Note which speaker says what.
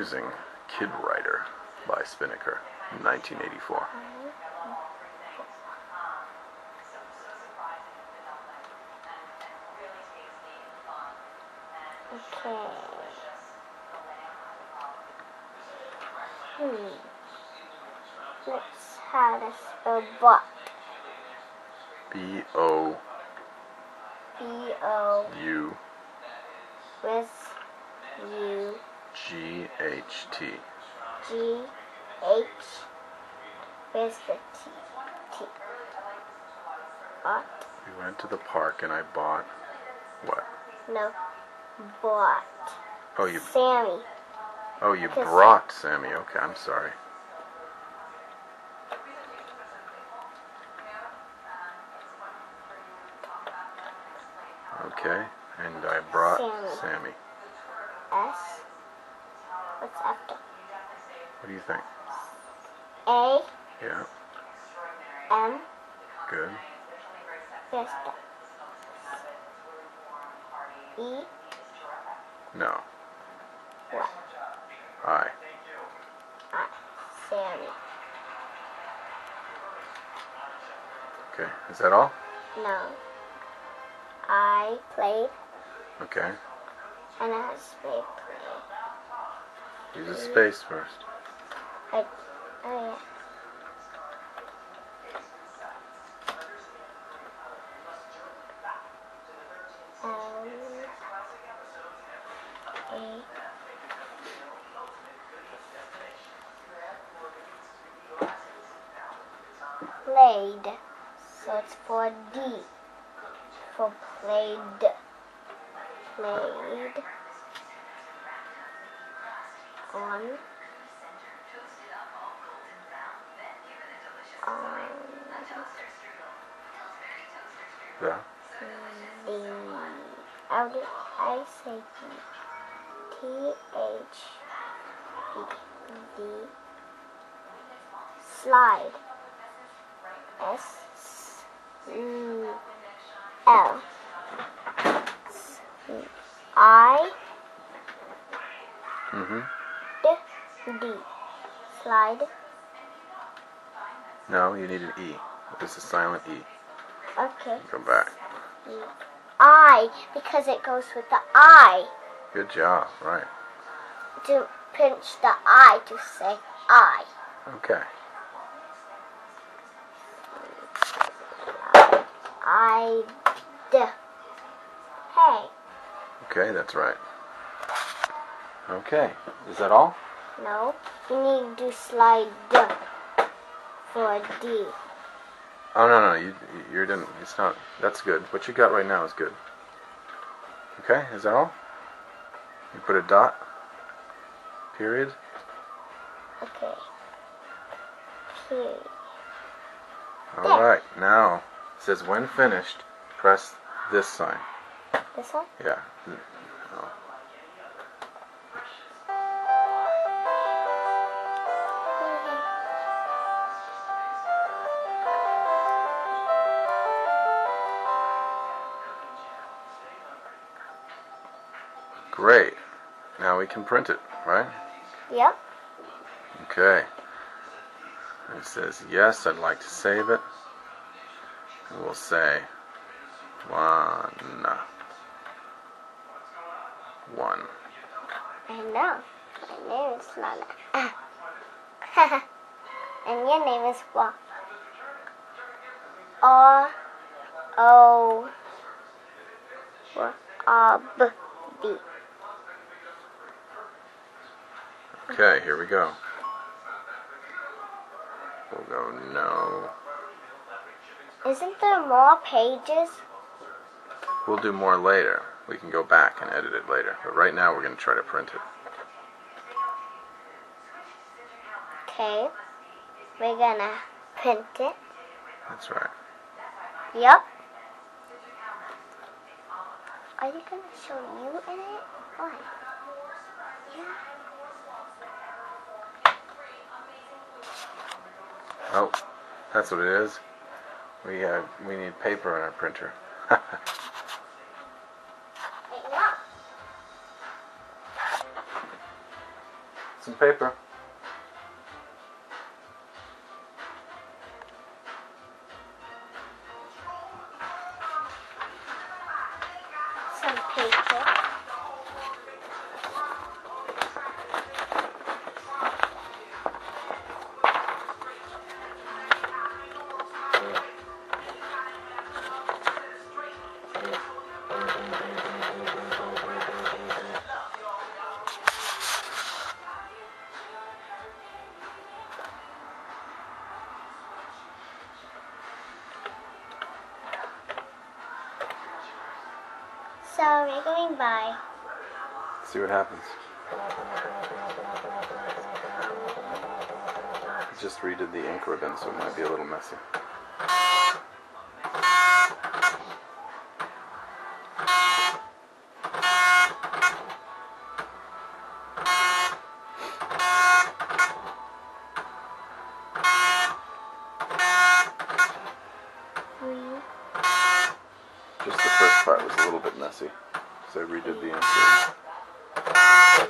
Speaker 1: using Kidwriter by Spinnaker in 1984.
Speaker 2: Okay. Let's how to spell bot.
Speaker 1: B-O-U
Speaker 2: with U
Speaker 1: G-H-T.
Speaker 2: G-H with the T. Bot.
Speaker 1: We went to the park and I bought what?
Speaker 2: No. Bought.
Speaker 1: Oh, you.
Speaker 2: Sammy.
Speaker 1: Oh, you brought Sammy. Okay, I'm sorry. Okay, and I brought Sammy.
Speaker 2: S. What's after?
Speaker 1: What do you think?
Speaker 2: A.
Speaker 1: Yeah.
Speaker 2: M.
Speaker 1: Good.
Speaker 2: Vista. E.
Speaker 1: No.
Speaker 2: What?
Speaker 1: I.
Speaker 2: Sammy.
Speaker 1: Okay, is that all?
Speaker 2: No. I played.
Speaker 1: Okay.
Speaker 2: And I played.
Speaker 1: Use a space first.
Speaker 2: Oh yeah. Played. So it's for D. For played. Played. On.
Speaker 1: Yeah.
Speaker 2: How did I say T-H-E-D. Slide. S-L. I. D. Slide.
Speaker 1: No, you need an E. It's a silent E.
Speaker 2: Okay.
Speaker 1: Go back.
Speaker 2: I, because it goes with the I.
Speaker 1: Good job, right.
Speaker 2: To pinch the I to say I.
Speaker 1: Okay.
Speaker 2: Hey.
Speaker 1: Okay, that's right. Okay, is that all?
Speaker 2: No, you need to slide for D.
Speaker 1: Oh, no, you didn't, it's not, that's good. What you got right now is good. Okay, is that all? You put a dot? Period?
Speaker 2: Okay. Period.
Speaker 1: Alright, now, it says when finished, press this sign.
Speaker 2: This one?
Speaker 1: Yeah. Oh. Great. Now we can print it, right?
Speaker 2: Yep.
Speaker 1: Okay. It says, yes, I'd like to save it. And we'll say, 1.
Speaker 2: I know. My name is Lana. And your name is what? R-O-B.
Speaker 1: Okay, here we go. We'll go no.
Speaker 2: Isn't there more pages?
Speaker 1: We'll do more later. We can go back and edit it later. But right now we're going to try to print it.
Speaker 2: Okay. We're gonna print it.
Speaker 1: That's right.
Speaker 2: Yep. Are you gonna show you in it? Why? Yeah.
Speaker 1: Oh, that's what it is. We need paper on our printer. some paper.
Speaker 2: Some paper. So we're going by.
Speaker 1: See what happens. Just redid the ink ribbon, so it might be a little messy. Just the first part was a little bit messy, so I redid the ink ribbon.